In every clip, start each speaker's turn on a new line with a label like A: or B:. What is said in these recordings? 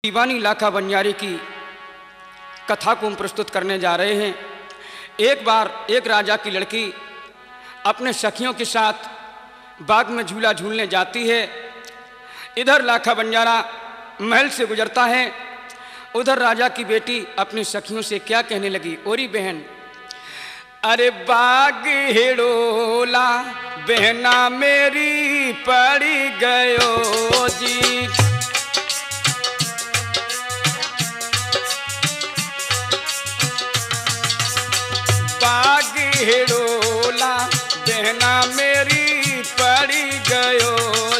A: दीवानी लाखा बंजारे की कथा को हम प्रस्तुत करने जा रहे हैं। एक बार एक राजा की लड़की अपने सखियों के साथ बाग में झूला झूलने जाती है। इधर लाखा बंजारा महल से गुजरता है। उधर राजा की बेटी अपनी सखियों से क्या कहने लगी, ओरी बहन, अरे बाग हेड़ोला बहना मेरी पड़ी गयो जी, बाग हेड़ोला बहना मेरी पड़ी गयो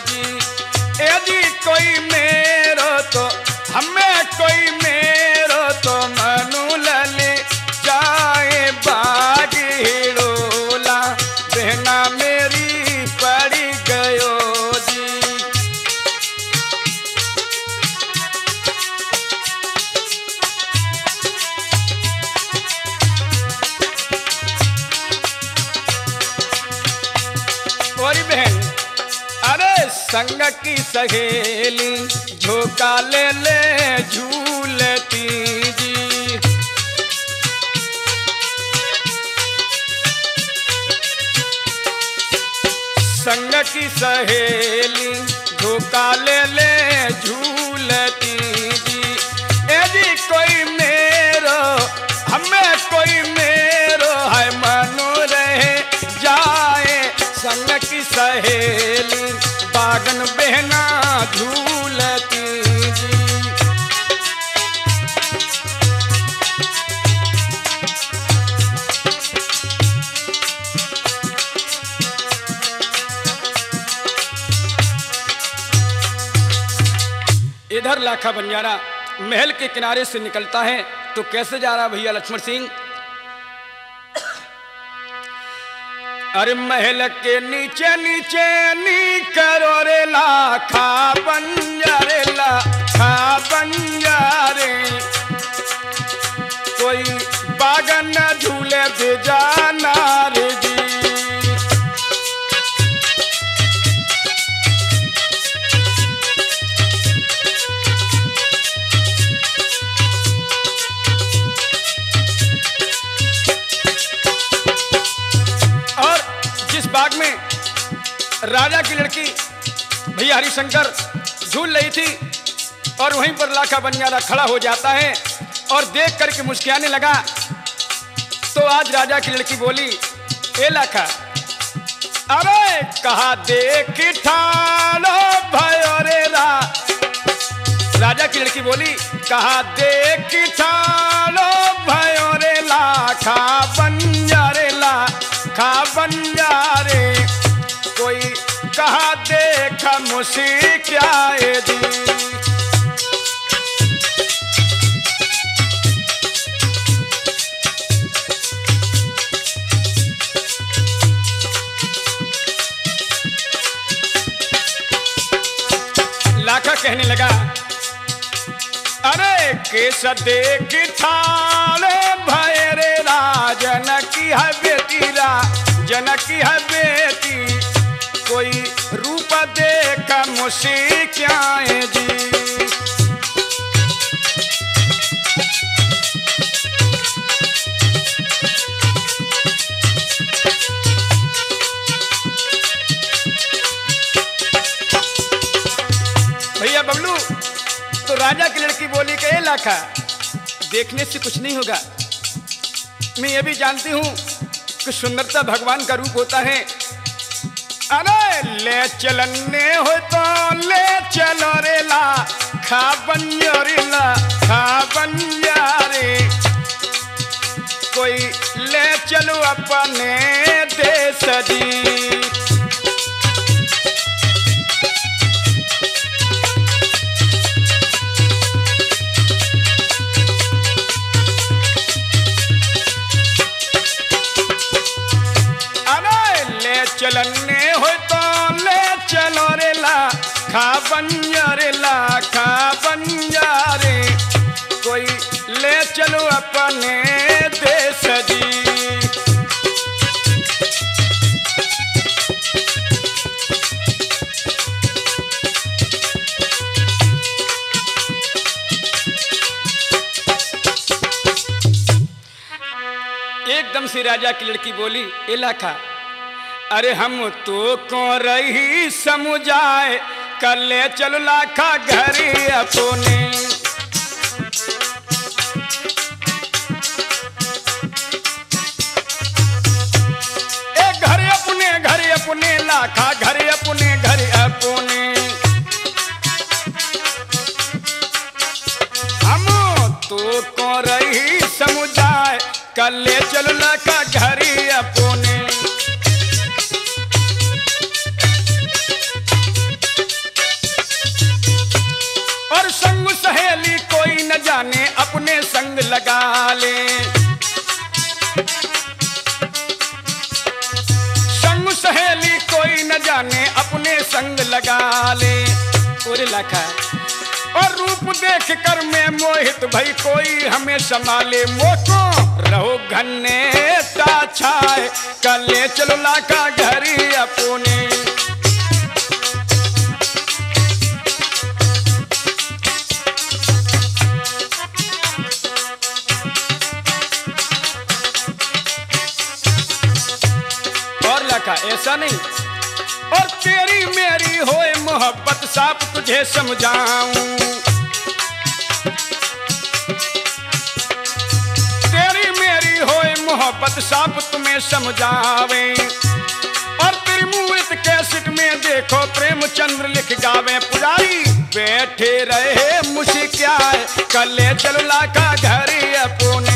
A: जी, यदि कोई मेरो तो हमें कोई मेरो तो मनु लले जाए, बाग हेड़ोला बहना मेरी पड़ी गयो जी। और बहन, अरे संग की सहेली झोंका ले ले झूलती जी, संग की सहेली झोंका ले ले झूलती जी, यदि कोई मेरो हमें कोई मेरो है मनु रहे जाए, संग की सहेली बागन बहना झूलती जी। इधर लाखा बंजारा महल के किनारे से निकलता है तो कैसे जा रहा भैया लक्ष्मण सिंह, अरे महल के नीचे नीचे नी करो रे लाखा बंजारे, लाखा बंजारे, कोई बागन झूले दे जाना रे जी। बाग में राजा की लड़की भैया हरिशंकर झूल रही थी और वहीं पर लाखा बंजारा खड़ा हो जाता है और देख करके मुस्कुराने लगा। तो आज राजा की लड़की बोली, ए लाखा, अरे कहा देख ठानो भयो रे रा, राजा की लड़की बोली, कहा देख ठानो भयो रे लाखा बंजारे, लाखा बंजारे, कोई कहा देखा मुझसे क्या है दी। लाखा कहने लगा, अरे केस देख ठाले भय रे राजन की है बेटी, राजन की है बेटी, कोई रूप देखा मुझसे क्या है जी। भैया बबलू, तो राजा की लड़की बोली कि ए लाखा, देखने से कुछ नहीं होगा, मैं ये भी जानती हूँ कि सुंदरता भगवान का रूप होता है। अरे ले चलने हो तो ले चलो रे लाखा बंजारे, लाखा बंजारे, कोई ले चलो अपने देश जी। चलने हो तो ले चलो रे लाखा बंजारे, लाखा बंजारे, कोई ले चलो अपने देश जी। एकदम से राजा की लड़की बोली, ए लाखा, अरे हम तो को रही समुझाए, कर ले चलो लाखा घरे अपने। ए घरे अपने लाखा, घरे अपने हम तो को रही समुझाए, कर ले चलो लाखा घरे अपने। और संग सहेली कोई न जाने, अपने संग लगा ले। संग सहेली कोई न जाने, अपने संग लगा ले। और लाखा, और रूप देख कर मैं मोहित भई, कोई हमें संभाले। मोको रहो घने ताछाए, कर ले चलो लाखा घरे अपने। ऐसा नहीं, और तेरी मेरी होए मोहब्बत, साफ तुझे समझाऊं। तेरी मेरी होए मोहब्बत, साफ तुम्हें समझावे। और तेरी मूर्त कैसेट में देखो, प्रेमचंद्र लिख गावे। पुजारी बैठे रहे मुस्कियाए, कर ले चलो लाखा घरे अपने।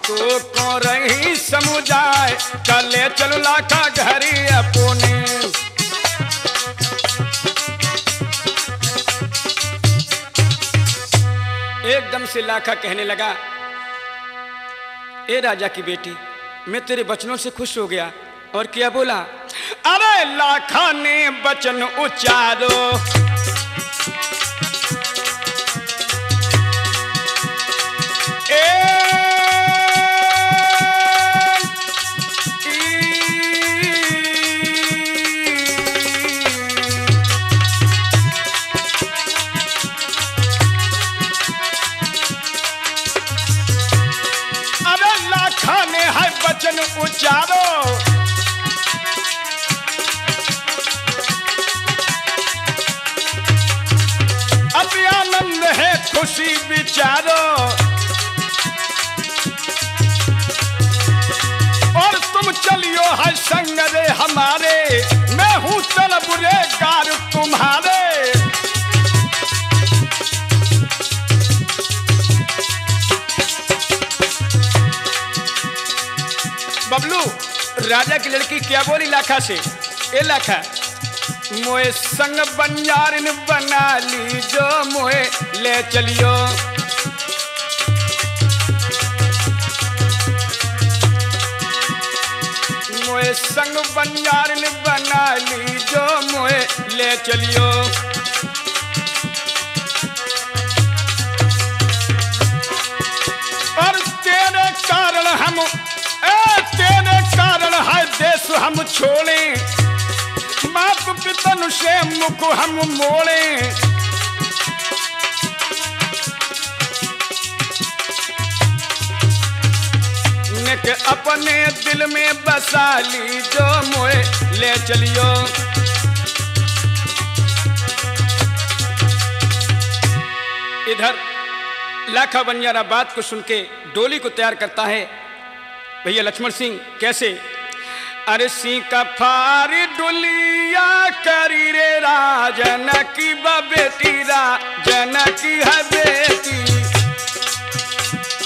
A: तो को रही समुझाए, कर ले चलो लाखा घरे अपने। एकदम से लाखा कहने लगा, ए राजा की बेटी, मैं तेरे वचनों से खुश हो गया। और क्या बोला? अरे लाखा ने वचन उच्चारो, वचन उच्चारो। अभी आनंद है खुशी विचारो, और तुम चलियो है संग रे हमारे, मैं हूँ चल बुरे कार तुम्हारे। बबलू, राजा की लड़की क्या बोली लाखा से? ए लाखा, मोए संग बंजारिन बना ली, जो मोए ले चलियो। मोए संग बंजारिन बना ली, जो मोए ले चलियो। और तेरे कारण हम, तेरे कारण है देश हम छोड़े, मात पितन से मुख हम मोड़े। निक अपने दिल में बसा ली, जो मोए ले चलियो। इधर लाखा बंजारा बात को सुन के डोली को तैयार करता है। भैया लक्ष्मण सिंह कैसे? अरे सी का फारी डुलिया करी रे, राजन की बेटी, राजन की है बेटी।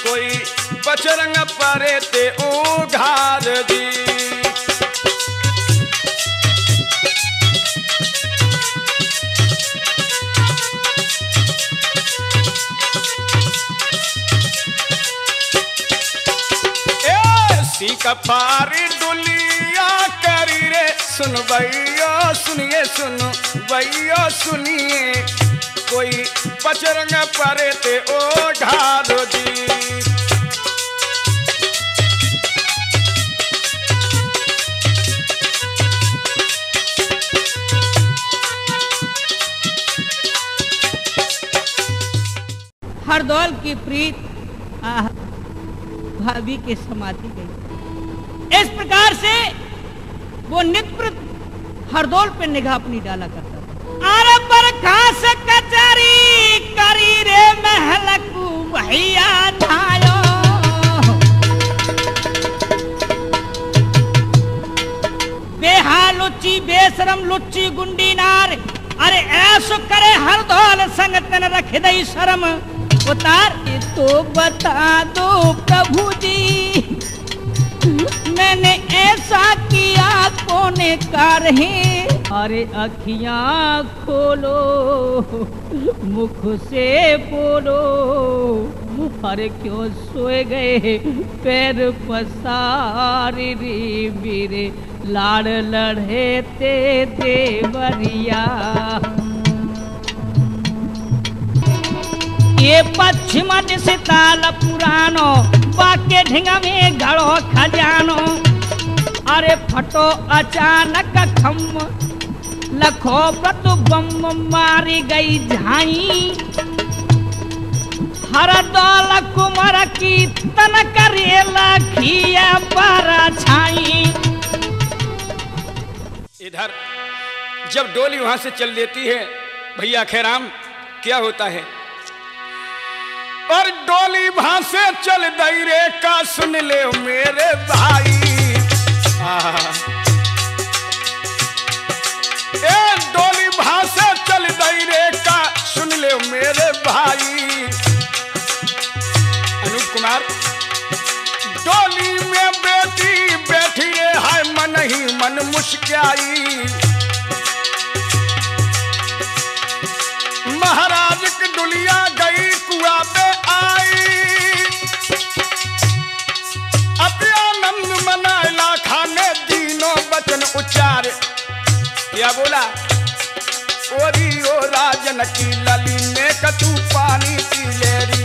A: कोई बचरंग परे ते उघार दी। सी का फारी डुलिया करी रे, सुन भैया सुनिए, सुन भैया सुनिए। कोई बचरंग परे ते उघार दी।
B: भाभी के समाधि गई। इस प्रकार से वो नित्य हरदौल पे निगाह अपनी डाला करता था। अरे बरखा से कचरी करी रे महलकू भैया धायो, बेहा लुच्ची बेशरम लुच्ची गुंडी नार, अरे ऐसो करे हरदौल संग तन रख दई शर्म उतार। तो बता दो प्रभु जी मैंने ऐसा किया कोने का रहे। अरे अखियां खोलो मुख से बोलो, अरे क्यों सोए गए पैर पसारी रे मेरे लाड़ लड़े ते देवरिया। ये पश्चिम से ताल पुरानो बाके ढिंगा में घड़ो खजानो। अरे फटो अचानक खम लखो प्रतु बम मारी गई झाई। हरदौल कुमार की तन करेला खिया बारा छाई।
A: इधर जब डोली वहां से चल देती है भैया खैराम, क्या होता है? और डोली वहां से चल दई रे का सुन ले मेरे भाई। ए डोली वहां से चल दई रे का सुन ले मेरे भाई। अनूप कुमार, डोली में बेटी बैठी रे हाय मन ही मन मुस्काई। महाराज की डुलिया गई कुआ पे आई, अपने आनंद मनाइला खाने दीनों बचन उच्चार। क्या बोला? ओरी ओ राजन की लली ने कतू पानी पी लेरी,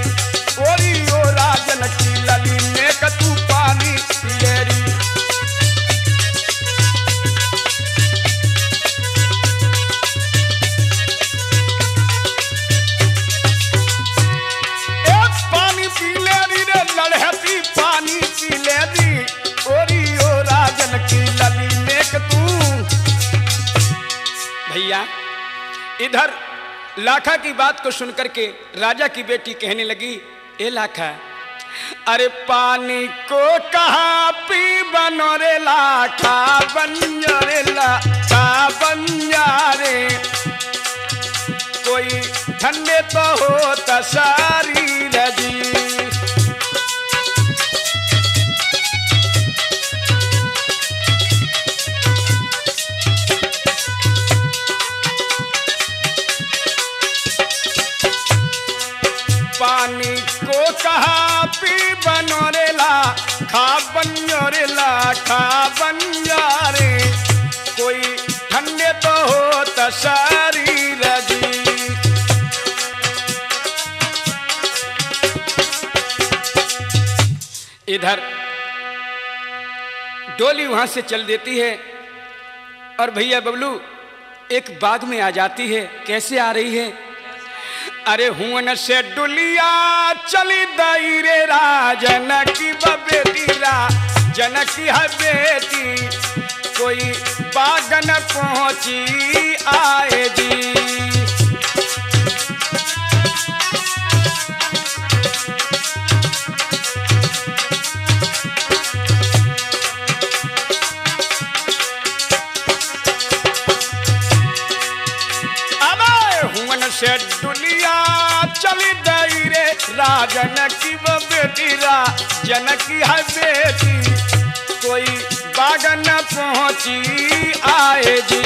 A: ओरी ओ राजन की लली ने कतू पानी पी लेरी। पानी पी ले दी ओरी ओ राजन की लली नेक तू। भैया इधर लाखा की बात को सुनकर के राजा की बेटी कहने लगी, ए लाखा, अरे पानी को कहा पी बनो रे लाखा बनिया रे लाखा बनिया रे। कोई ठंडे तो हो तसारी रजी। पानी को कहा पी बनोरेला खा बनोरेला खा बनियारे। कोई ठंडे तो हो तसारी रजी। इधर डोली वहां से चल देती है और भैया बबलू एक बाग में आ जाती है। कैसे आ रही है? अरे हुन से डुलिया चली दई रे राजन की बेटी राजन की है बेटी। कोई बागन पहुंची आए जी। से डुलिया चली दई रे राजन की बेटी राजन की है बेटी। कोई बागन पहुंची आए जी।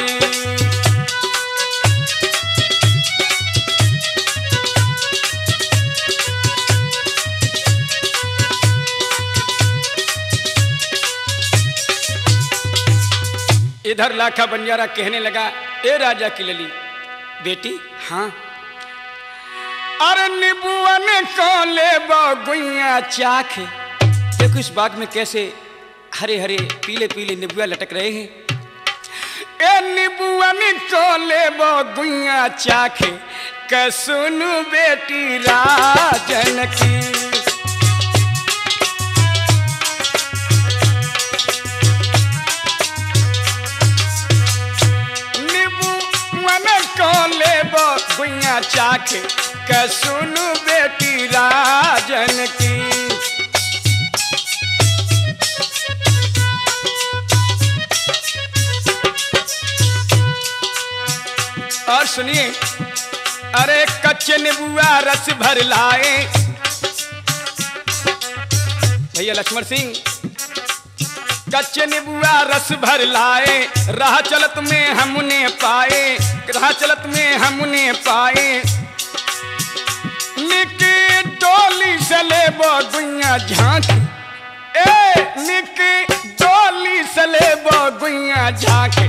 A: इधर लाखा बंजारा कहने लगा, ए राजा की लली बेटी, हाँ। अरे निबुअन को ले गुइया चाखे। देखो इस बाग में कैसे हरे हरे पीले पीले निबुआ लटक रहे हैं। ए निबुअन को ले गुइया चाखे, सुनु बेटी राजन की। झाके के सुनु बेटी राजन की। और सुनिए, अरे कच्चे नीबुआ रस भर लाए, भैया लक्ष्मण सिंह कच्चे नीबुआ रस भर लाए, राह चलत में हमने पाए, राह चलत में हमने पाए, निकी डोली से ले गुइया झांकी, ए निकी डोली से ले गुइया झांकी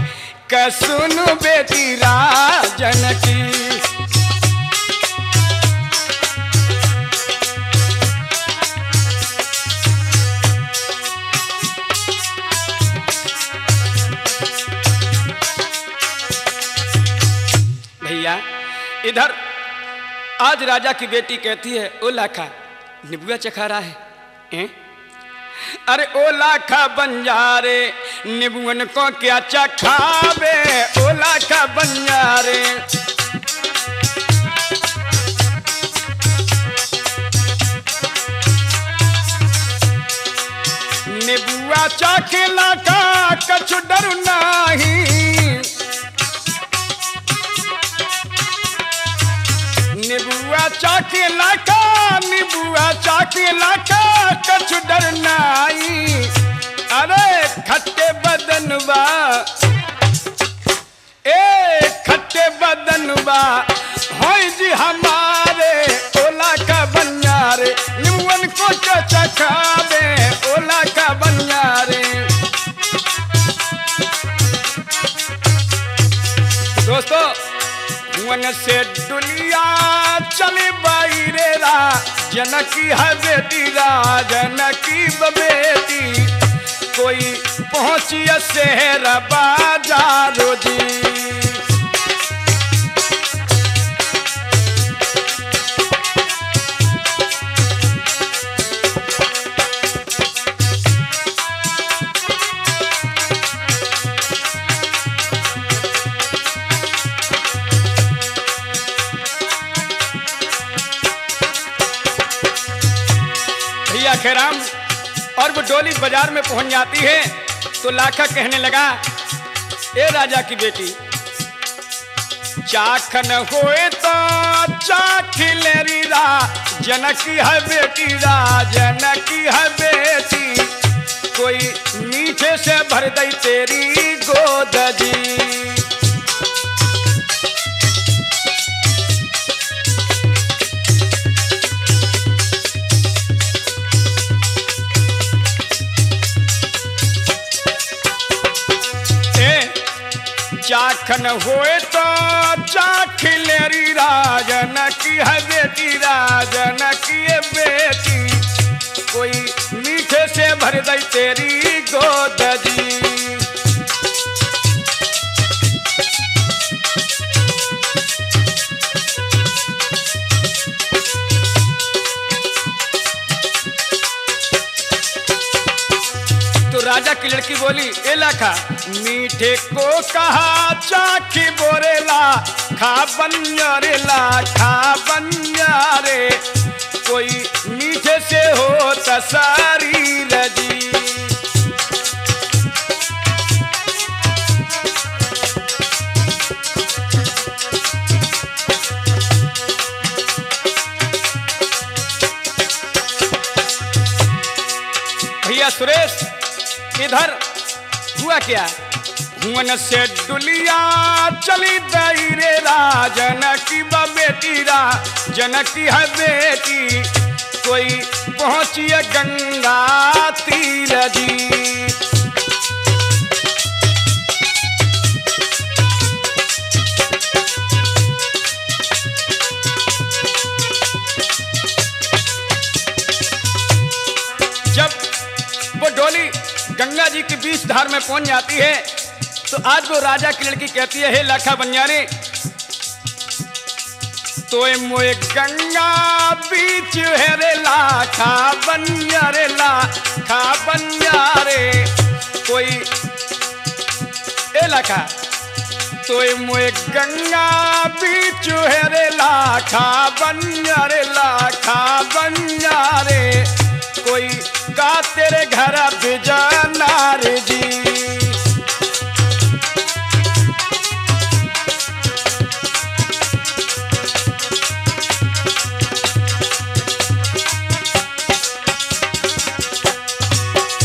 A: के सुनु बेटी राजन की। भैया इधर आज राजा की बेटी कहती है, ओ लाखा नीबुआ चखा रहा है? अरे ओ लाखा बंजारे नीबुअन को क्या चखावे, ओ लाखा बंजारे। नीबुआ चाखे लाखा कछु डर नहीं, नीबुआ चाके लाका, नीबुआ चाके लाका कछु डर नहीं। अरे खट्टे बदनवा, ए खट्टे बदनवा होई जी हमारे, ओला का बनियारे नीबुअन को चखावे, ओला का बनियारे। दोस्तों मन से दुनिया चले बाईरे रा, जनकी है बेटी राजनकी बेटी, कोई पहुंची शहर बाजारो जी। खेराम और वो डोली बाजार में पहुंच जाती है तो लाखा कहने लगा, ए राजा की बेटी चाखन होए तो चाखिलेरी रा, जनकी है बेटी राजनकी है बेटी, कोई मीठे से भर दई तेरी गोद जी। चाखन होए तो चाखिलेरी राजनकी है बेटी राजनकी है बेटी, कोई मीठे से भर दई तेरी गोद जी। तो राजा की लड़की बोली, ए लाखा मीठे को कहा चाखी बोरेला, खा बनियारेला खा बनियारे, कोई मीठे से हो शरीर जी। भैया सुरेश इधर हुआ क्या, हुन से डुलिया चली दई रे राजनकी बेटी राजनकी है बेटी, कोई पहुंची गंगा तीर जी। जब वो डोली गंगा जी की बीच धार में पहुंच जाती है तो आज वो राजा की लड़की कहती है, हे लाखा बनियारे तो मोए गंगा बीच है रे लाखा बनियारे लाखा बनियारे, कोई ए लाखा तोय मोए गंगा बीच है रे लाखा बनिया रे लाखा बनिया रे कोई का तेरे घर बिजाना रे जी।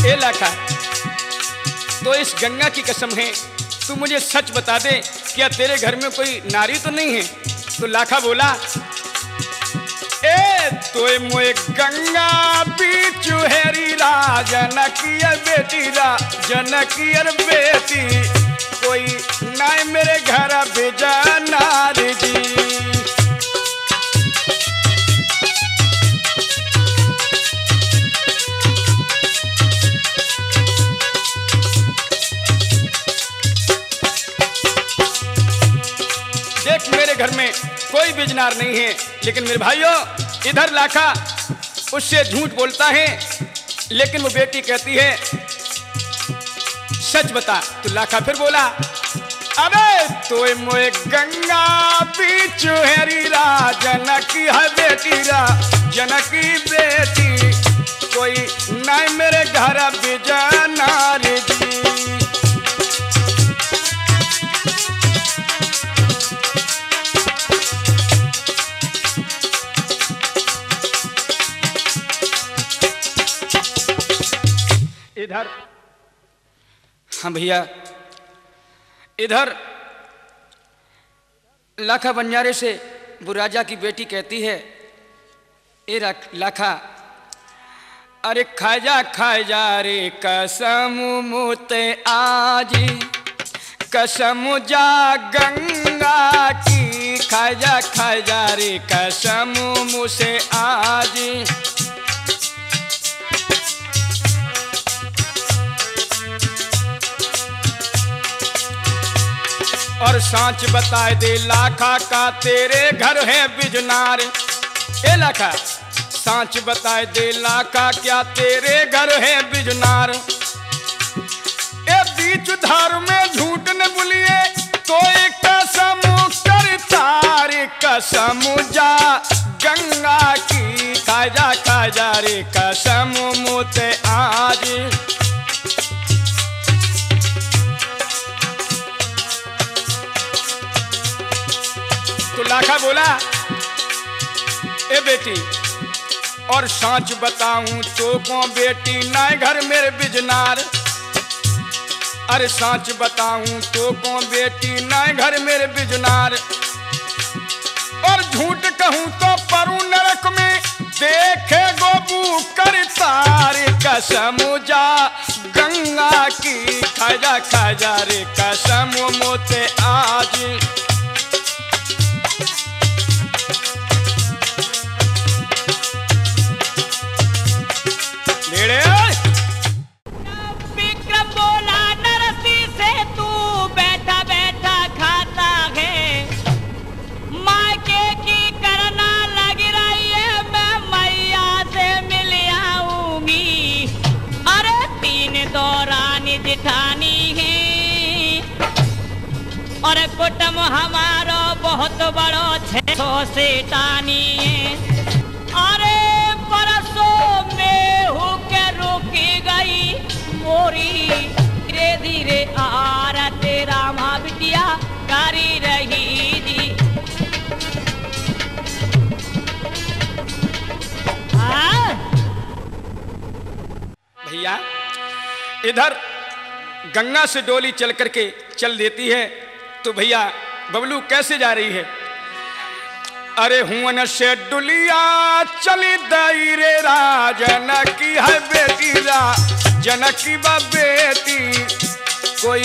A: ए लाखा तो इस गंगा की कसम है तू मुझे सच बता दे क्या तेरे घर में कोई नारी तो नहीं है? तो लाखा बोला ए तोय मोए गंगा बीच हेरी रा जनकियर बेटी रा जनकियर बेटी कोई नाय मेरे घर भेजा नारी जी। देख मेरे घर में कोई बिजनार नहीं है, लेकिन मेरे भाइयों इधर लाखा उससे झूठ बोलता है, लेकिन वो बेटी कहती है सच बता। तो लाखा फिर बोला अबे तोय मोए गंगा बीच हेरी रा जनकी है बेटी रा जनकी बेटी कोई नाय मेरे घर बिजाना रे जी। इधर हाँ भैया इधर लाखा बंजारे से वो राजा की बेटी कहती है ए लाखा अरे खाए जा रे कसम मुते आजी कसम जा गंगा की खाए जा रे कसम मुझसे आजी। और सांच बताए दे लाखा का तेरे घर है बिजनार। ए लाखा सांच बताए दे लाखा क्या तेरे घर है बिजनार। ए बीच धार में झूठ न बोलिए तो एक कसम कर तारे कसम जा गंगा की खा जा रे कसम मुते आज। तो लाखा बोला ए बेटी और सांच बताऊं तो को बेटी ना घर मेरे बिजनार। अरे सांच बताऊं तो को बेटी ना घर मेरे बिजनार। और झूठ कहूं तो परू नरक में देखे गोबू कर तारे कसम जा गंगा की खा जा रे कसम मोते आज।
B: विक्रम बोला नरसी से तू बैठा बैठा खाता है मायके की करना लग रही है मैं मैया से मिल आऊंगी। अरे 3 दौरानी जिठानी है और कुटुंब हमारा बहुत बड़ो 600 से टानी है। अरे परसों में होके रुकी गई मोरी धीरे धीरे आरा तेरा माँ बिटिया करी रही जी।
A: भैया इधर गंगा से डोली चल करके चल देती है तो भैया बबलू कैसे जा रही है? अरे हुन से डुलिया चली दई रे राजन की है बेटी रा जनकी बा बेटी कोई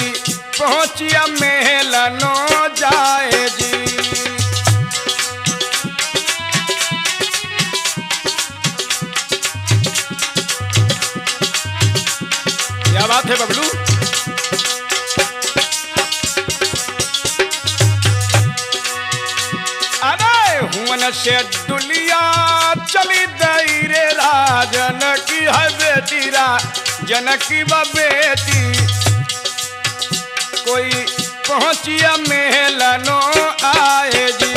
A: पहुंचिया महल नो जाए जी। क्या बात है बबलू? हुन से डुलिया चली दई रे राजन की है बेटी रा जनकी बा बेटी कोई पहुंचिया मेलनो आए जी।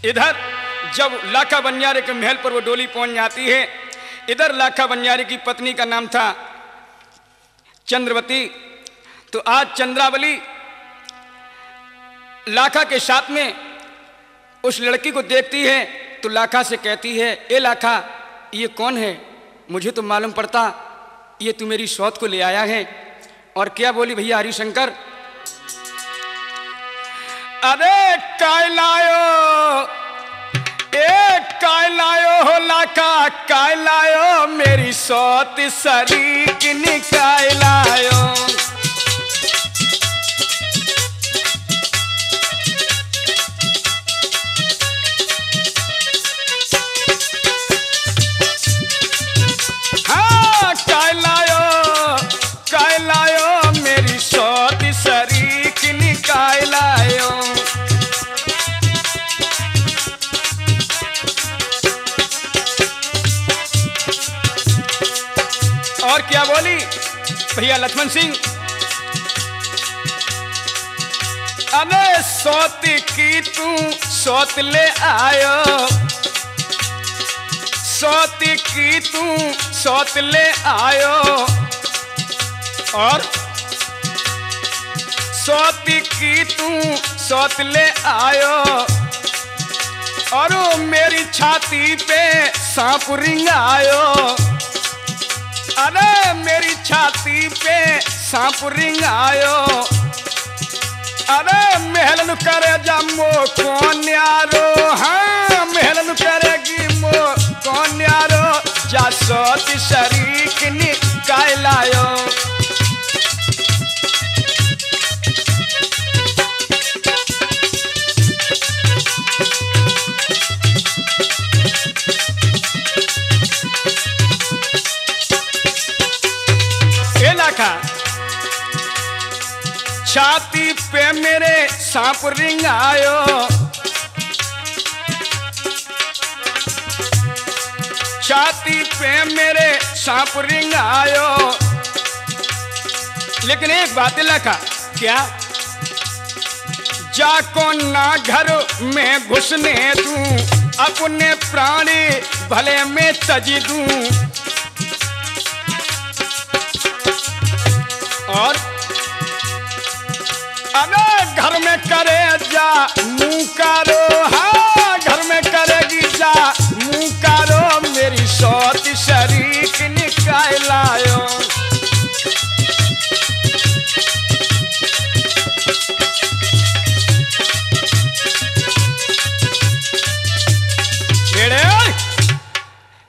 A: इधर जब लाखा बनियारे के महल पर वो डोली पहुंच जाती है, इधर लाखा बनियारे की पत्नी का नाम था चंद्रवती। तो आज चंद्रावली लाखा के साथ में उस लड़की को देखती है तो लाखा से कहती है, ए लाखा ये कौन है, मुझे तो मालूम पड़ता ये तू मेरी सौत को ले आया है। और क्या बोली भैया हरिशंकर, अरे काय लायो, एक काय लायो हो लाखा, काय लायो मेरी सौत सरी किनी काय लायो। हाँ काय लायो मेरी सौत सरी किनी काय लायो। और क्या बोली भैया लक्ष्मण सिंह, अरे सौत की तू सौत ले आयो, सौत की तू सौत ले आयो। और सौत की तू सौत ले आयो, और मेरी छाती पे सांप रिंगायो। अरे मेरी छाती पे सांप रिंगायो, अरे महलन करे जा मो कौन यारो, हाँ महलन करेगी मो कौन यारो, जा सौत शरीक निकाय लायो। छाती पे मेरे सांप रिंगायो, छाती पे मेरे सांप रिंगायो। लेकिन एक बात लिखा, क्या जाको ना घर में घुसने दूं, अपने प्राणी भले में तज दूं। और अरे घर में करे जा मुंह कारो, हाँ घर में करेगी जा मुंह कारो, मेरी सौत शरीक निकाय लायो।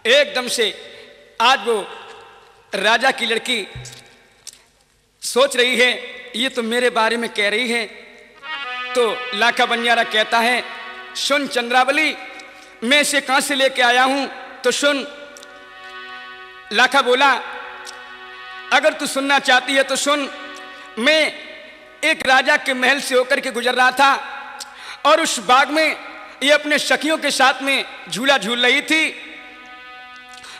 A: एकदम से आज वो राजा की लड़की सोच रही है ये तो मेरे बारे में कह रही है। तो लाखा बनियारा कहता है, सुन चंद्रावली मैं इसे कहां से लेके आया हूं, तो सुन। लाखा बोला, अगर तू सुनना चाहती है तो सुन। मैं एक राजा के महल से होकर के गुजर रहा था और उस बाग में ये अपने सखियों के साथ में झूला झूल रही थी।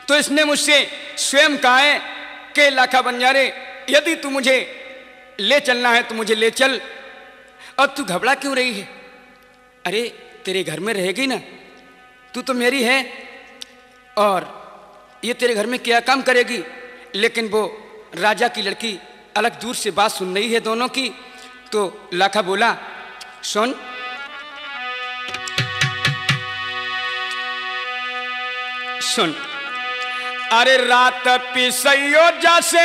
A: तो इसने मुझसे स्वयं कहा है कि लाखा बनियारे यदि तू मुझे ले चलना है तो मुझे ले चल। और तू घबरा क्यों रही है, अरे तेरे घर में रहेगी ना, तू तो मेरी है और ये तेरे घर में क्या काम करेगी। लेकिन वो राजा की लड़की अलग दूर से बात सुन रही है दोनों की। तो लाखा बोला, सुन सुन, अरे रात पिसैयो जैसे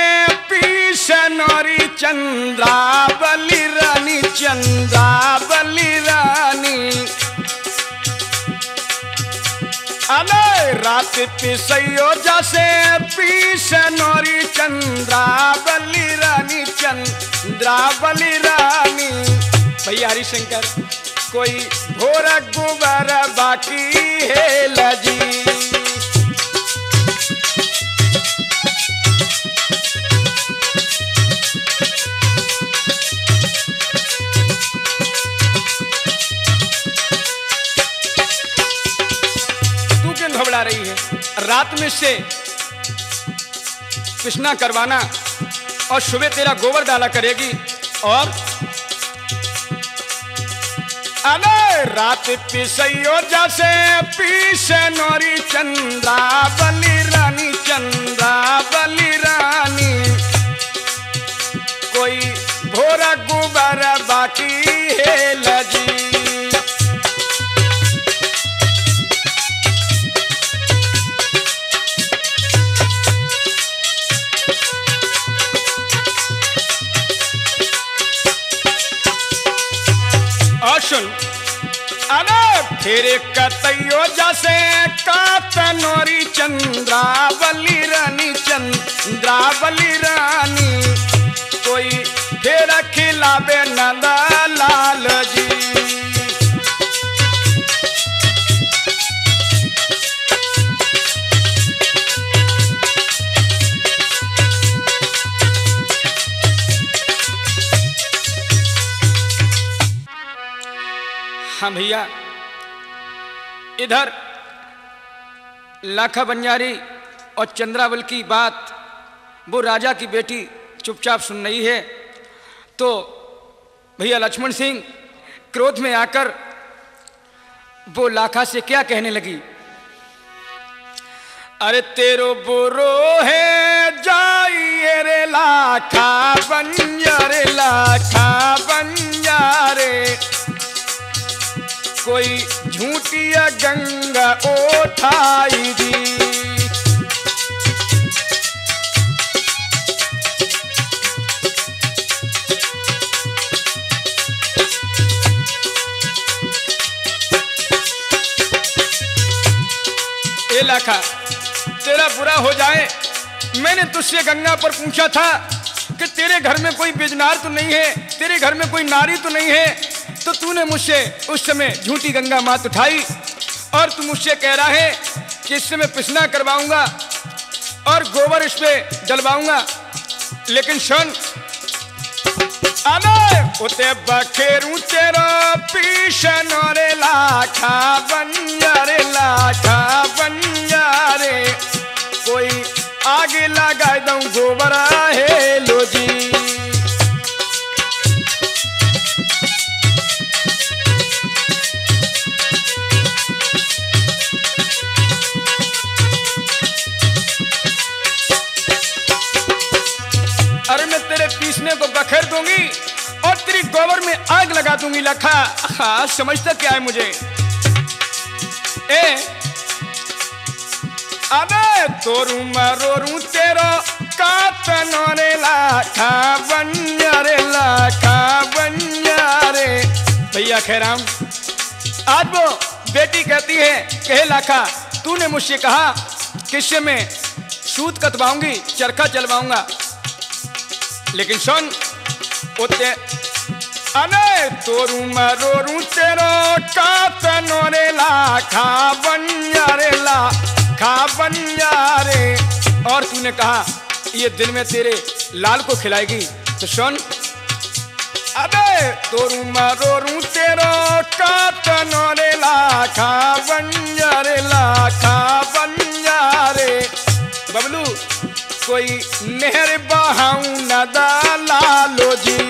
A: पीस नोरी चंद्रावली रानी, चंद्रावली रानी। अरे रात पिसैयो जैसे पीस नोरी चंद्रावली रानी, चंद्रावली रानी। भैया हरिशंकर कोई भोर गुबर बाकी है लजी। रात में से पिसना करवाना और सुबह तेरा गोबर डाला करेगी। और अरे रात पिसैयो जैसे पीसे नोरी चंद्रावली रानी, चंद्रावली रानी। कोई भोरा गुबर बाकी है लजी। और सुन, अरे फिर कतैयो जैसे कातनोरी चंद्रावली रानी, चंद्रावली रानी। कोई फिर खिलावे नंदा लाल जी। हाँ भैया, इधर लाखा बंजारी और चंद्रावल की बात वो राजा की बेटी चुपचाप सुन रही है। तो भैया लक्ष्मण सिंह क्रोध में आकर वो लाखा से क्या कहने लगी। अरे तेरो बुरो है जाइए रे लाखा बंजारे, लाखा बंजारे। कोई झूठिया गंगा उठाई दी। ए लाखा, तेरा बुरा हो जाए। मैंने तुझसे गंगा पर पूछा था कि तेरे घर में कोई बिजनार तो नहीं है, तेरे घर में कोई नारी तो नहीं है। तो तूने मुझसे उस समय झूठी गंगा मात उठाई और तू मुझसे कह रहा है कि इससे मैं पिसना करवाऊंगा और गोबर इस पे डलवाऊंगा। लेकिन सुन, अरे उते बखेरू तेरा पीछन रे लाखा बंजारे, लाखा बंजारे। कोई आगे लगा दूं गोबर है लो जी। अरे मैं तेरे पीसने को बखेर दूंगी और तेरी गोबर में आग लगा दूंगी लाखा। हाँ, समझता क्या है मुझे। अबे तोरू मरोरू तेरो कातनो रे लाखा बंजारे, लाखा बंजारे। भैया खैराम, आज वो बेटी कहती है कहे लाखा, तूने मुझसे कहा कि इससे मैं सूत कतवाऊंगी, चरखा चलवाऊंगा। लेकिन सुन, उते अने तोरू मरोरू तेरो कातनो रे लाखा बंजारे, लाखा बंजारे। और तूने कहा ये दिन में तेरे लाल को खिलाएगी। तो सुन, अबे तोरू मरोरू तेरो कातनो रे लाखा बंजारे, लाखा बंजारे। बबलू कोई नहर बहाऊं नदा लालो जी।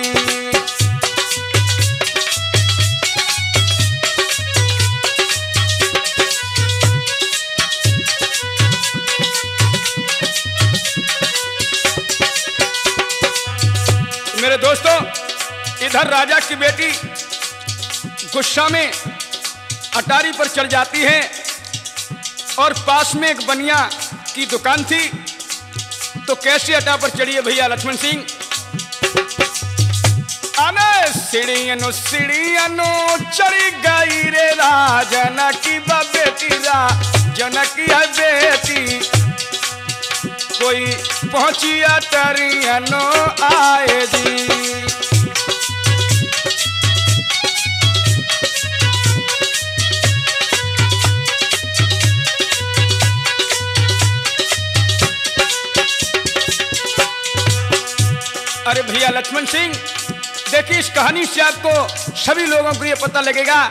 A: मेरे दोस्तों, इधर राजा की बेटी गुस्सा में अटारी पर चल जाती है और पास में एक बनिया की दुकान थी। तो कैसे अटा पर चढ़िए भैया लक्ष्मण सिंह। अने सीढ़ियनो सीढ़ियनो चढ़ी गई रे राजन की बेटी, राजन की बेटी। कोई पहुंची अटरियनो आए जी। अरे भैया लक्ष्मण सिंह, देखिए इस कहानी से आपको सभी लोगों को ये पता लगेगा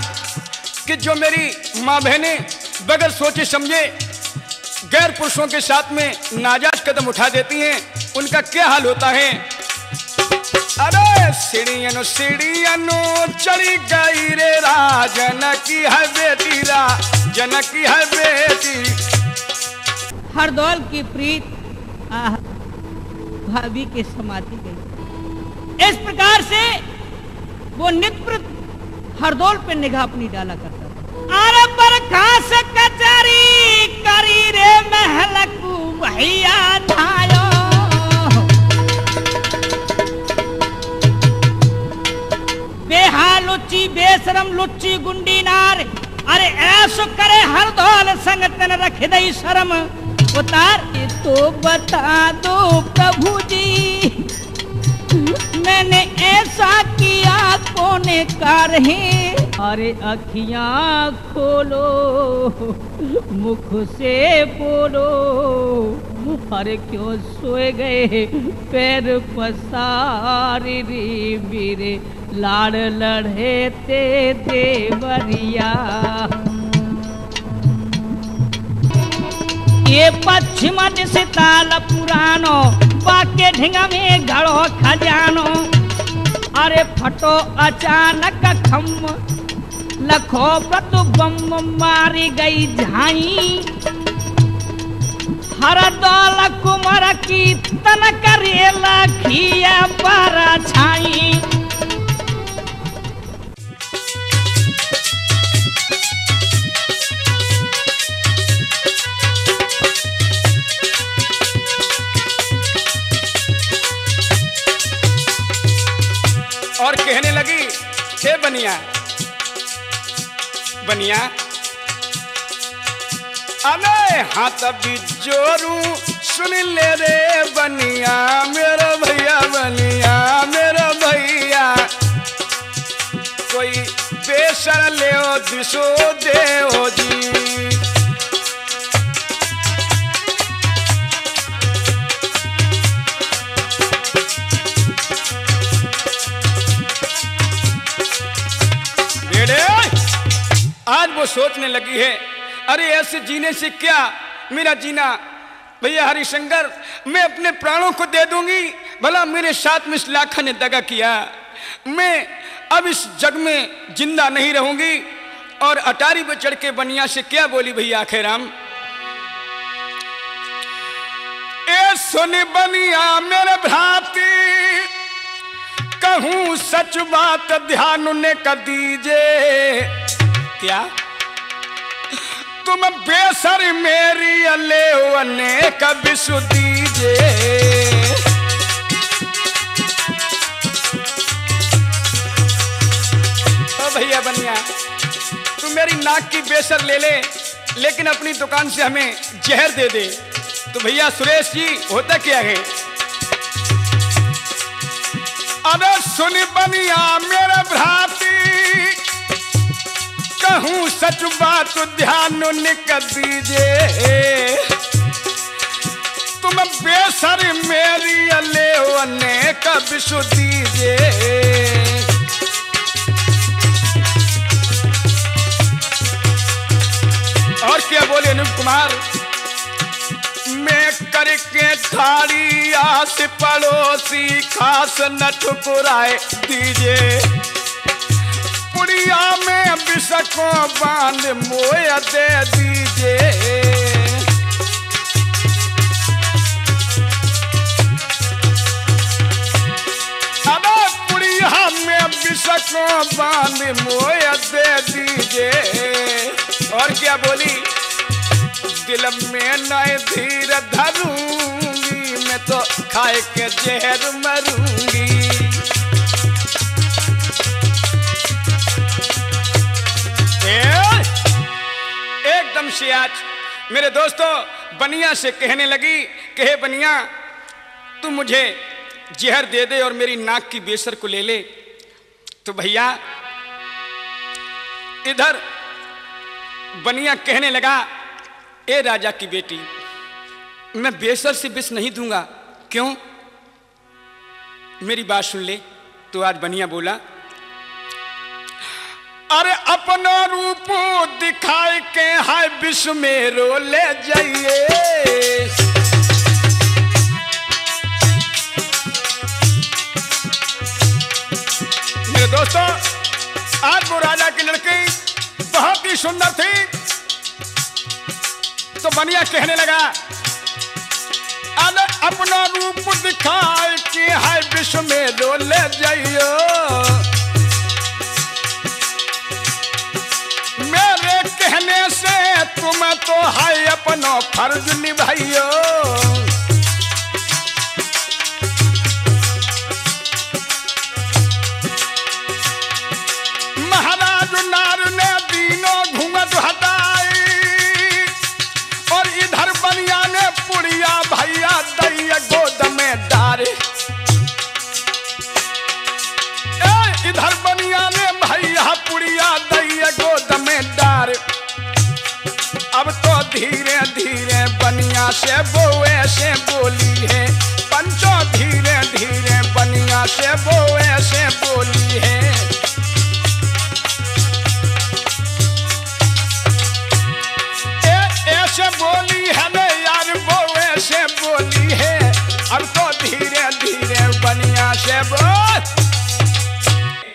A: कि जो मेरी माँ बहनें बगैर सोचे समझे गैर पुरुषों के साथ में नाजायज कदम उठा देती हैं, उनका क्या हाल होता है। अरे सीढ़ियनो सीढ़ियनो चढ़ी गई रे राजन की है बेटी, राजन की है बेटी।
B: हरदौल की प्रीत भाभी के समाती गई। इस प्रकार से वो नित्य हरदौल पे निगाह अपनी डाला करता था। अरे बरखास कचरी करी रे महलकू भैया धायो, बेहाल लुच्ची बेशरम लुच्ची गुंडी नार, अरे ऐसो करे हरदौल संग तन रख दई शर्म उतार। ये तो बता दो प्रभु जी मैंने ऐसा किया कौन कर है। अरे अखियां खोलो मुख से बोलो, अरे क्यों सोए गए पैर पसारी रे मेरे लाड़ लड़े ते देवरिया। ये पश्चिम दिशा ताल पुरानो बाके ढिंगा में गड़ो खजानो। अरे फटो अचानक खम लखो प्रतु बम मारी गई झाई। हरदौल कुमार की तन करेला खिया पर छाई।
A: और कहने लगी, हे बनिया बनिया अबे हाथ बिजोरू सुन ले रे बनिया, मेरा भैया बनिया मेरा भैया। कोई बेसर ले ओ दिशो दे ओ जी। आज वो सोचने लगी है, अरे ऐसे जीने से क्या मेरा जीना। भैया हरिशंकर मैं अपने प्राणों को दे दूंगी, भला मेरे साथ में इस लाखा ने दगा किया। मैं अब इस जग में जिंदा नहीं रहूंगी। और अटारी पे चढ़ के बनिया से क्या बोली भैया आखेराम। ए सुन बनिया मेरे भ्राती कहूं सच बात ध्यान ने कर दीजे। क्या तुम बेसर मेरी अले अनेक विशु दीजे। ओ भैया बनिया तू मेरी नाक की बेसर ले ले, लेकिन अपनी दुकान से हमें जहर दे दे। तो भैया सुरेश जी होता क्या है। अरे सुन बनिया मेरे भ्राती कहूं सच बात ध्यान निकल दीजे। तुम बेसर मेरी अले अनेक विशु दीजे। और क्या बोले अनूप कुमार। मैं करके थारी आस पड़ोसी खास न ठुकराए दीजे। पुड़िया में बिसको बांध मोया दे दीजे। अरे पुड़िया में बिसको बांध मोया दे दीजे। और क्या बोली। दिल में नए धीर धरूंगी मैं तो खाए के जहर मरूंगी। एकदम से आज मेरे दोस्तों बनिया से कहने लगी कि हे बनिया तू मुझे जहर दे दे और मेरी नाक की बेसर को ले ले। तो भैया इधर बनिया कहने लगा, ए राजा की बेटी मैं बेसर से विष नहीं दूंगा। क्यों? मेरी बात सुन ले। तो आज बनिया बोला, अरे अपना रूप दिखाए के है विश्व में रो ले जाइए। मेरे दोस्तों, आज वो राजा की लड़की बहुत ही सुंदर थी, तो बनिया कहने लगा, अरे अपना रूप दिखाए कि है विश्व में रो ले जाइयो। मेरे कहने से तुम तो है अपना फर्ज निभाइयो। महाराज नार ने दीनों घूंघट हटाई और इधर बनिया ने पुड़िया भैया दैया गोद में डारे। इधर बनिया ने भैया पुड़िया दैया गोद में डारे। अब तो धीरे धीरे बनिया से वो ऐसे बोली है, पंचो धीरे धीरे बनिया से वो ऐसे बोली है। ऐसे बोली है ना यार, वो ऐसे बोली है। अब तो धीरे धीरे बनिया से बोल।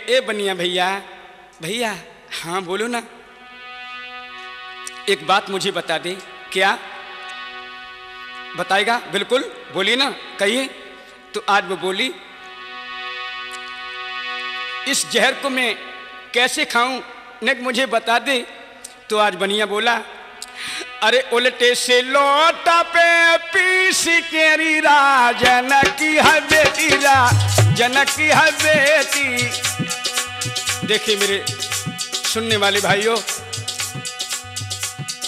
A: ए बनिया भैया, भैया हाँ बोलो ना, एक बात मुझे बता दे। क्या बताएगा? बिल्कुल बोलिए ना, कहिए। तो आज वो बोली, इस जहर को मैं कैसे खाऊं, ने मुझे बता दे। तो आज बनिया बोला, अरे उल्टे से लोटा पे पीस केरी राजन की है बेटी, राजन की है बेटी। देखिए मेरे सुनने वाले भाइयों,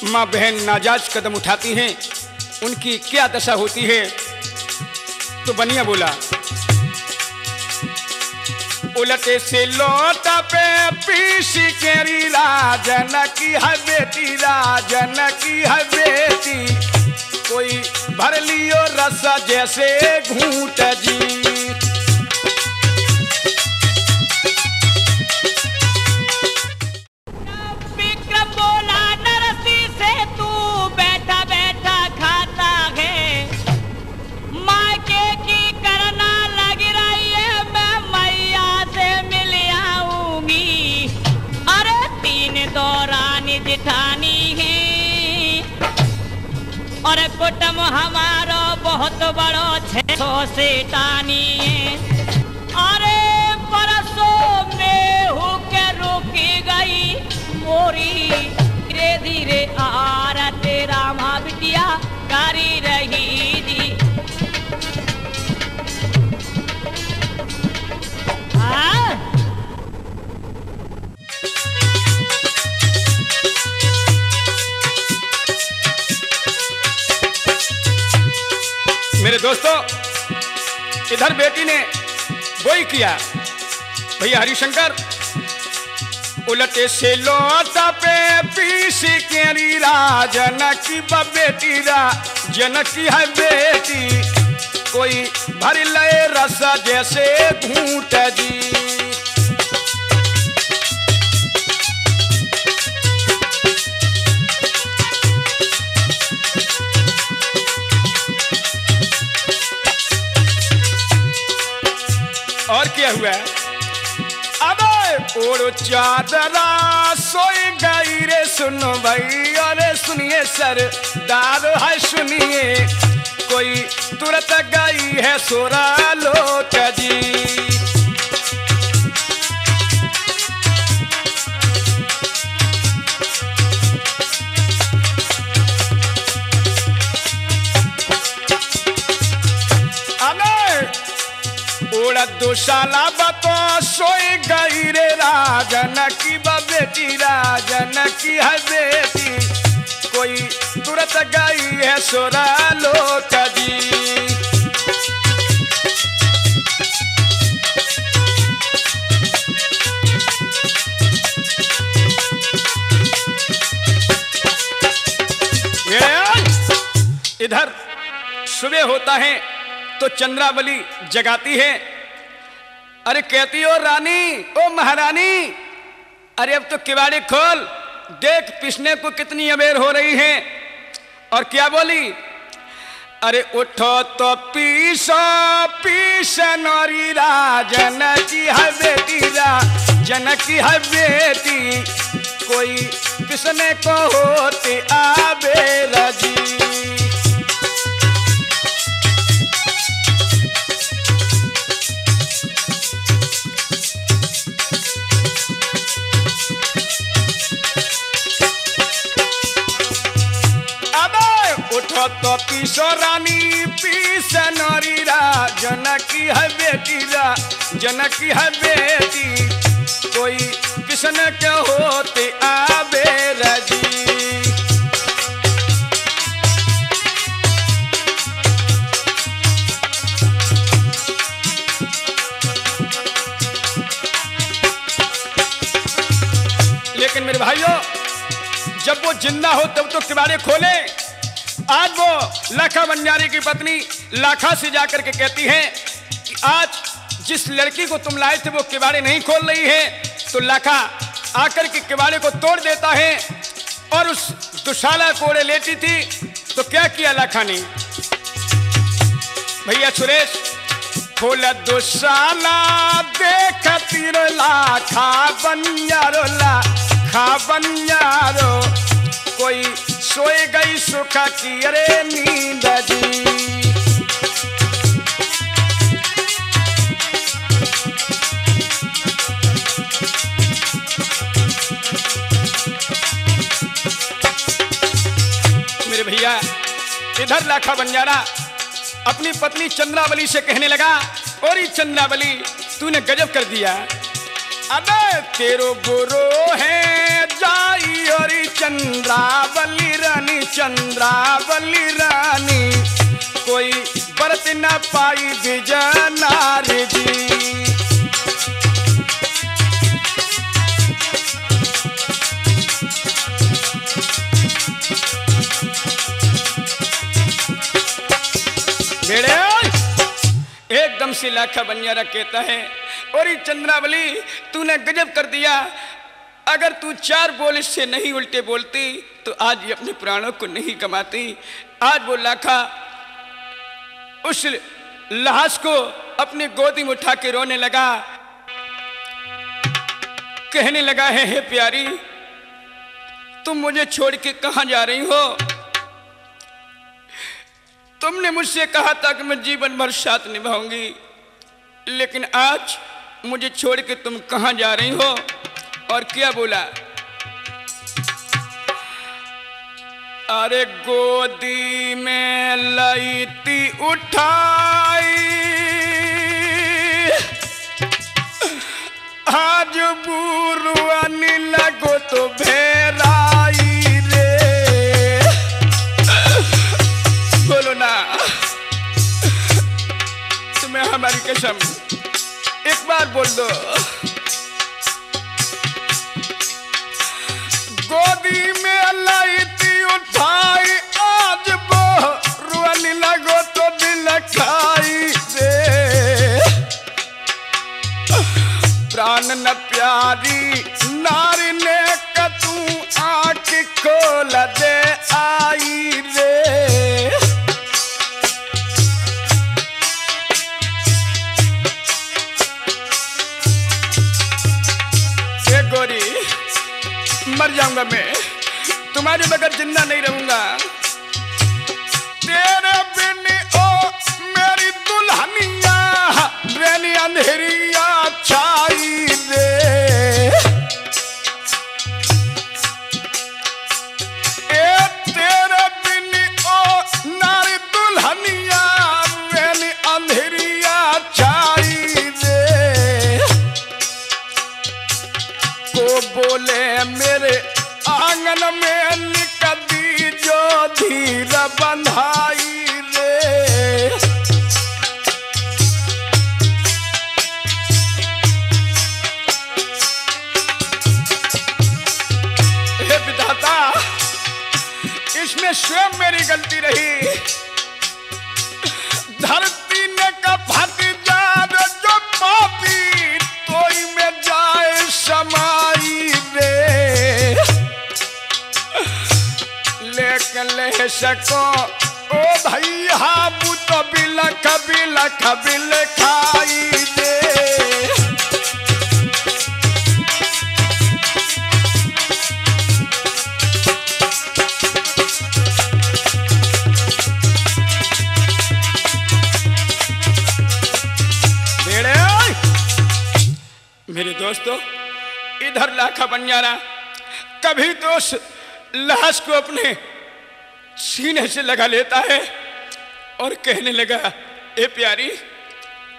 A: माँ बहन नाजायज कदम उठाती हैं, उनकी क्या दशा होती है। तो बनिया बोला, उलटे से लोटा पे पीस केरी राजन की है बेटी, राजन की है बेटी। कोई भर लियो रस जैसे घूंट जी।
B: और कुटुंब हमारो बहुत बड़ो 600 से टानी है। अरे परसों में होके रुकी गई मोरी, धीरे धीरे आर तेरा माँ बिटिया करी रही जी।
A: मेरे दोस्तों, इधर बेटी ने वही किया। भैया हरिशंकर, उलटे से लोटा पे पीस केरी राजन की बेटी, राजन की है बेटी। कोई भर ले रस जैसे घूंट जी। और क्या हुआ? अबे ओढ़ो चादरा सोई गई रे, सुनो भाई अरे सुनिए सरदार है सुनिए। कोई तुरंत गई है सोरा लोट जी। ओड़ा दुशाला बतो सोई गई रे, राजन की बेटी, राजन की है बेटी। कोई तुरंत गई है सोरा लोट जी। इधर सुबह होता है तो चंद्रावली जगाती है। अरे कहती हो रानी, ओ महारानी, अरे अब तो किवाड़ी खोल, देख पिसने को कितनी अबेर हो रही है। और क्या बोली, अरे उठो तो पीसो पीस नौरी राजन की है बेटी, राजन की है बेटी, कोई पिसने को होते आबेर जी। उठो तो पीसो रानी पीस नौरी राजन की है बेटी, राजन की है बेटी, कोई पिसने के होते आबेर जी। लेकिन मेरे भाइयों, जब वो जिंदा हो तब तो किवाड़े खोले। आज वो लाखा बंजारी की पत्नी लाखा से जाकर के कहती है कि आज जिस लड़की को तुम लाए थे वो किवाड़े नहीं खोल रही है। तो लाखा आकर के किवाड़े को तोड़ देता है और उस दुशाला कोड़े लेटी थी। तो क्या किया लाखा ने, भैया सुरेश, खोला दुशाला देख तीर लाखा बंजारो, लाखा बंजारो, कोई सोए गई सुखा की अरे नींद जी। मेरे भैया, इधर लाखा बंजारा अपनी पत्नी चंद्रावली से कहने लगा, और चंद्रावली तूने गजब कर दिया, अबे तेरो बुरो है जाई और चंद्रावली रानी, चंद्रावली रानी, कोई बरत न पाई विजनार जी। बेड़े एकदम से लाखा बंजारा कहता है, और चंद्रावली तूने गजब कर दिया, अगर तू 4 बोल इससे नहीं उल्टे बोलती तो आज ये अपने प्राणों को नहीं कमाती। आज वो लाखा उस लाश को अपनी गोदी में उठा के रोने लगा, कहने लगा है, हे प्यारी तुम मुझे छोड़ के कहां जा रही हो? तुमने मुझसे कहा था कि मैं जीवन भर साथ निभाऊंगी, लेकिन आज मुझे छोड़ के तुम कहां जा रही हो? और क्या बोला, अरे गोदी में लईती उठाई, आज बुरुआन लगो तो भेराई रे। बोलो ना, तुम्हें हमारी कसम, एक बार बोल दो, गोदी में लईती उठाई, आज बुरुआन लगो तो दिल खाई रे। प्राण न प्यारी नारी ने कतू आँख खोल दे आई रे। गोरी मर जाऊंगा मैं, तुम्हारे बगैर जिंदा नहीं रहूंगा। तेरे बिन ओ मेरी दुल्हनिया, रेनी अंधेरिया छाई रे। ए तेरे बिन ओ नारी दुल्हनिया, रेनी अंधेरिया छाई रे। को बोले मेरे आंगन में निकली जो धीर बंधाई रे। हे विधाता, इसमें स्वयं मेरी गलती रही। धरती ने का फट जा जो पापी तोई में जाए समाई रे। सको ओ भैया बुत बिलख बिलख बिल खाई दे। मेरे दोस्तों, इधर लाखा बंजारा कभी तो उस लाश को अपने सीने से लगा लेता है और कहने लगा, ए प्यारी,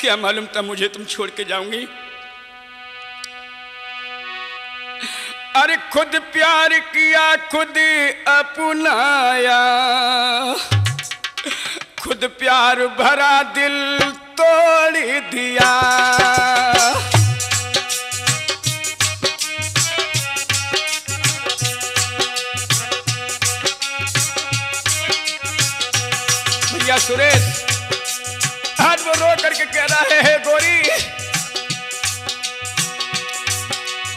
A: क्या मालूम था मुझे तुम छोड़ के जाऊंगी। अरे खुद प्यार किया खुद अपनाया, खुद प्यार भरा दिल तोड़ दिया। भैया सुरेश आज वो रो करके कह रहा है, गोरी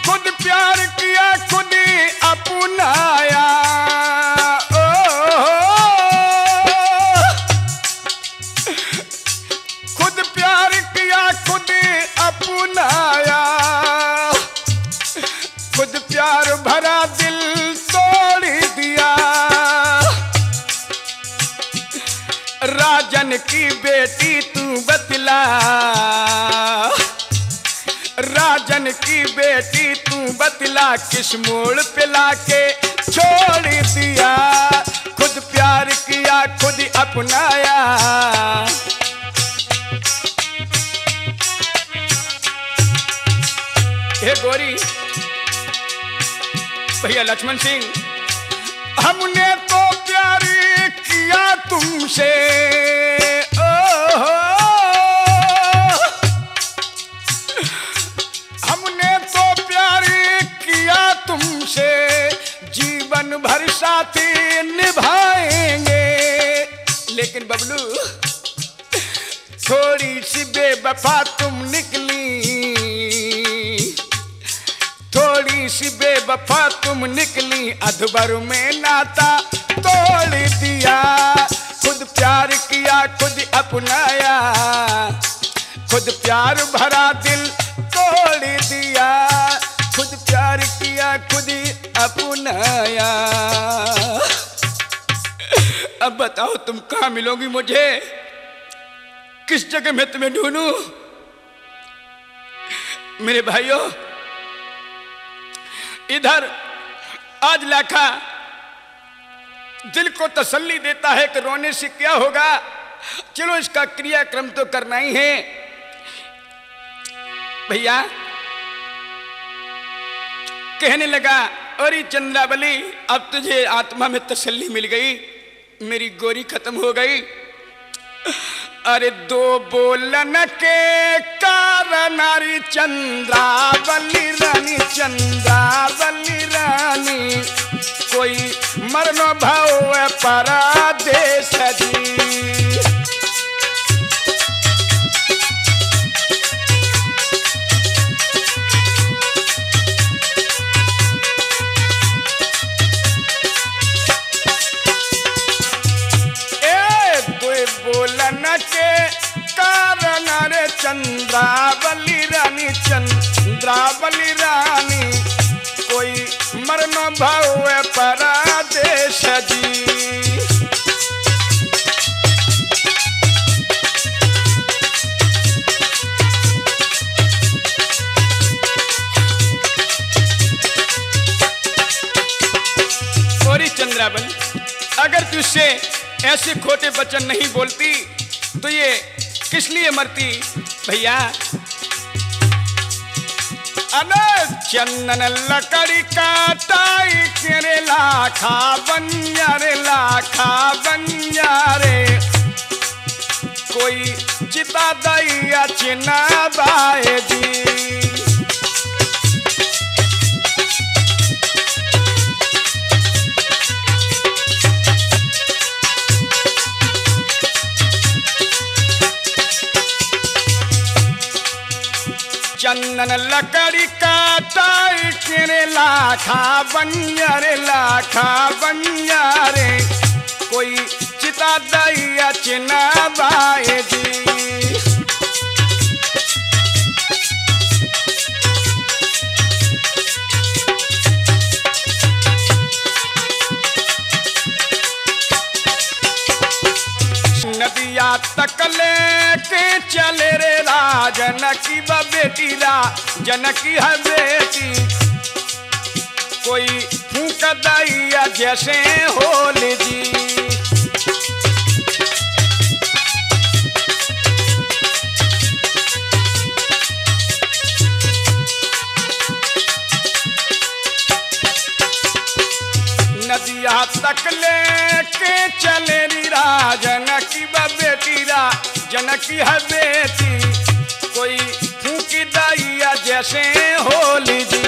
A: खुद प्यार किया खुद अपनाया, ओ खुद प्यार किया खुद अपनाया, खुद प्यार भरा दिल तोड़ दिया। राजन की बेटी तू बतला, राजन की बेटी तू बतला, किस मोड़ पे लाके छोड़ दिया। खुद प्यार किया खुद अपनाया। हे गोरी, भैया लक्ष्मण सिंह, हमने तो प्यार किया तुमसे, हमने तो प्यार किया तुमसे, जीवन भर साथी निभाएंगे। लेकिन बबलू, थोड़ी सी बेवफा तुम निकली, थोड़ी सी बेवफा तुम निकली, अधबर में नाता तोड़ दिया। खुद प्यार किया खुद अपनाया, खुद प्यार भरा दिल तोड़ दिया। खुद प्यार किया खुद अपनाया। अब बताओ तुम कहाँ मिलोगी मुझे, किस जगह मैं तुम्हें ढूंढूं। मेरे भाइयों, इधर आज लाखा दिल को तसल्ली देता है कि रोने से क्या होगा, चलो इसका क्रियाक्रम तो करना ही है। भैया कहने लगा, अरे चंद्रावली, अब तुझे आत्मा में तसल्ली मिल गई, मेरी गोरी खत्म हो गई। अरे दो बोलन के कारण नारी चंद्रावली रानी, चंद्रावली रानी, कोई मरनो भाव परादेश जी। बोलन के कारण रे चंद्रावली रानी, चंद्रावली रानी, कोई मरनो भाव परादेश जी। गोरी चंद्रावली, अगर तुझसे ऐसे खोटे वचन नहीं बोलती तो ये किस लिए मरती। भैया अरे चंदन लकड़ी काटाई तेरे लाखा बंजारे, लाखा बंजारे, कोई चिता दैया चिना बाए जी। चंदन लकड़ी काटाई तेरे लाखा बंजारे, लाखा बंजारे, कोई चिता दैया चिनाबाए जी। नदिया तकले के चले रे राजन की बेटी जनकी है बेटी, कोई फूंक दैया जैसे होली जी। नदिया तकले के चले री राजन की बेटी जनकी है बेटी, कोई फूंकी दैया जैसे होली जी।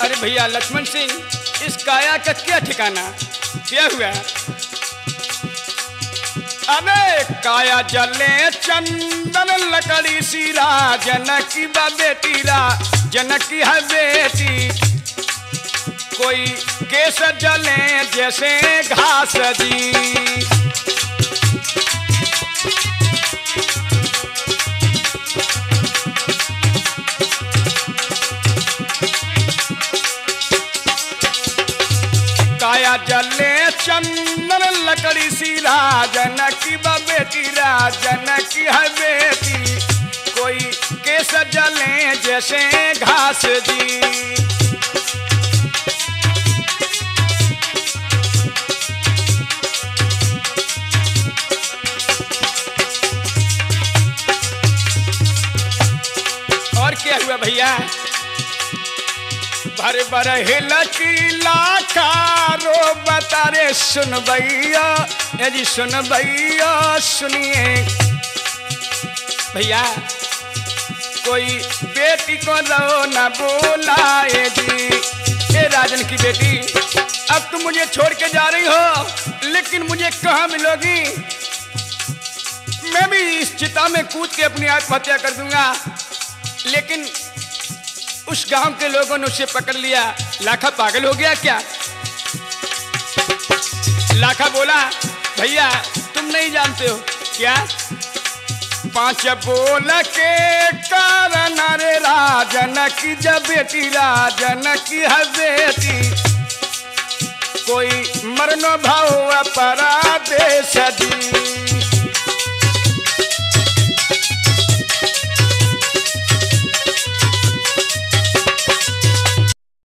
A: अरे भैया लक्ष्मण सिंह, इस काया का क्या ठिकाना, क्या हुआ? अबे काया जले चंदन लकड़ी सीरा जनकी बेटी जनकी है बेटी, कोई केस जले जैसे घास जी। काया जले चंदन लकड़ी सीरा जनकी बेटी जनकी है बेटी, कोई केस जले जैसे घास जी। और क्या हुआ भैया? भर भर हिलकी लाखा रो बतारे सुन भैया, यदि सुन भैया सुनिए भैया, कोई बेटी को रो न बोलाए जी। ए राजन की बेटी, अब तुम मुझे छोड़ के जा रही हो, लेकिन मुझे कहाँ मिलोगी? मैं भी इस चिता में कूद के अपनी आत्महत्या कर दूंगा, लेकिन उस गांव के लोगों ने उसे पकड़ लिया। लाखा पागल हो गया क्या? लाखा बोला, भैया तुम नहीं जानते हो क्या? 5 बोल के कारण रे राजन की बेटी जनकी है बेटी, कोई मरनो भाव परादेश जी।